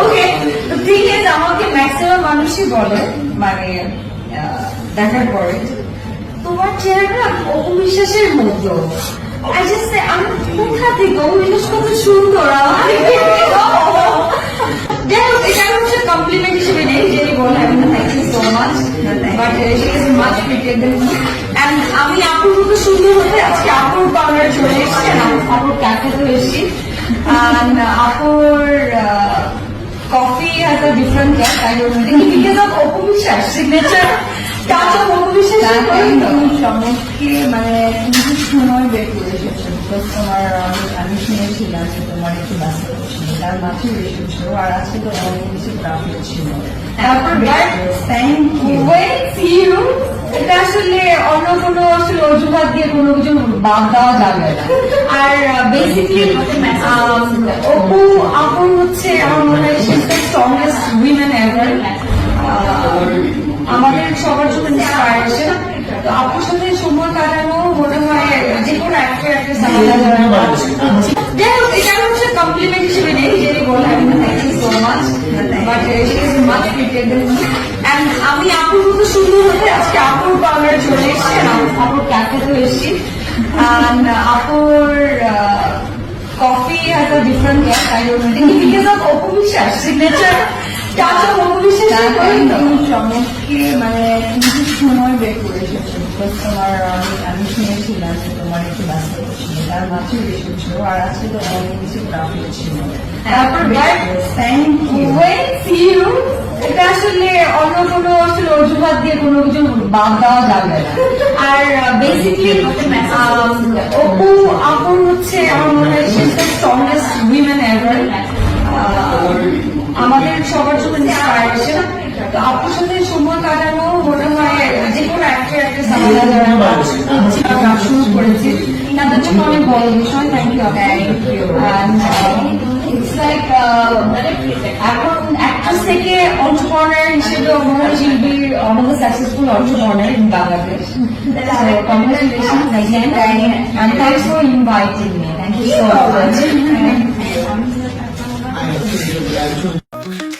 ওকে, ঠিক আছে। আমাকে ম্যাক্সিমাম মানুষই বলে মানে দেখার পরে তোমার চেহারা অবিশ্বাসের মতো। আমি কোথা থেকে অবিশ্বাস কত সুন্দর এটা হচ্ছে কমপ্লিমেন্ট হিসেবে নেই যে বলে thank you so much, but she is much prettier than me. And আমি আপুর মতো সুন্দর হতে আজকে আপুর পার্লার চলে এসেছি, আপুর ক্যাফেতে এসেছি। And আপুর coffee has a different taste. I don't know. Because of Apu Biswas signature touch of অপবিশ্বাস চমৎকে মানে তুমি সময় বের করে এসেছো। তোমার আমি শুনেছিলাম যে তোমার একটু ব্যস্ত ছিল, তার মাঝে এসেছো, আর আজকে তো অনেক কিছু ট্রাফিক ছিল। তারপর থ্যাংক ইউ। এটা আসলে অন্য কোনো আসলে অজুহাত দিয়ে কোনো কিছু বাদ দেওয়া যাবে না। আর বেসিকলি অপু আপুর হচ্ছে আমার মনে হয় সে স্ট্রংগেস্ট উইমেন এভার, আমাদের সবার জন্য ইন্সপায়ারেশন। তো আপুর সাথে সময় কাটানো মনে হয় যে কোনো অ্যাক্টর এটা হচ্ছে কমপ্লিমেন্ট হিসেবে নেই যে বলে thank you so much, but she is much prettier than me. And আমি আপুর মতো সুন্দর হতে আজকে আপুর পার্লার চলে এসেছি, আপুর ক্যাফেতে এসেছি। And আপুর coffee has a different taste. I don't know because of Apu Biswas signature touch of অপবিশ্বাস। চমৎকে মানে তুমি সময় বের করে এসেছো। তোমার আমি শুনেছিলাম যে তোমার একটু ব্যস্ত ছিল, তার মাঝে এসেছো, আর আজকে তো অনেক কিছু ট্রাফিক ছিল। তারপর থ্যাংক ইউ। এটা আসলে অন্য কোনো আসলে অজুহাত দিয়ে কোনো কিছু বাদ দেওয়া যাবে না। আর বেসিকলি অপু আপুর হচ্ছে আমার মনে হয় সে স্ট্রংগেস্ট উইমেন এভার, আমাদের সবার জন্য ইন্সপায়ারেশন। তো আপুর সাথে সময় কাটানো মনে হয় যে কোনো অ্যাক্টর আমরা শুরু করেছি, তাদের জন্য অনেক বড় বিষয়। Thank you. ইটস লাইক এখন অ্যাক্ট্রেস থেকে অন্টারপ্রেনার হিসেবে মনে হয় শিল্পী আমাদের successful entrepreneur in Bangladesh. Congratulations again and thanks for inviting me. Thank you so much.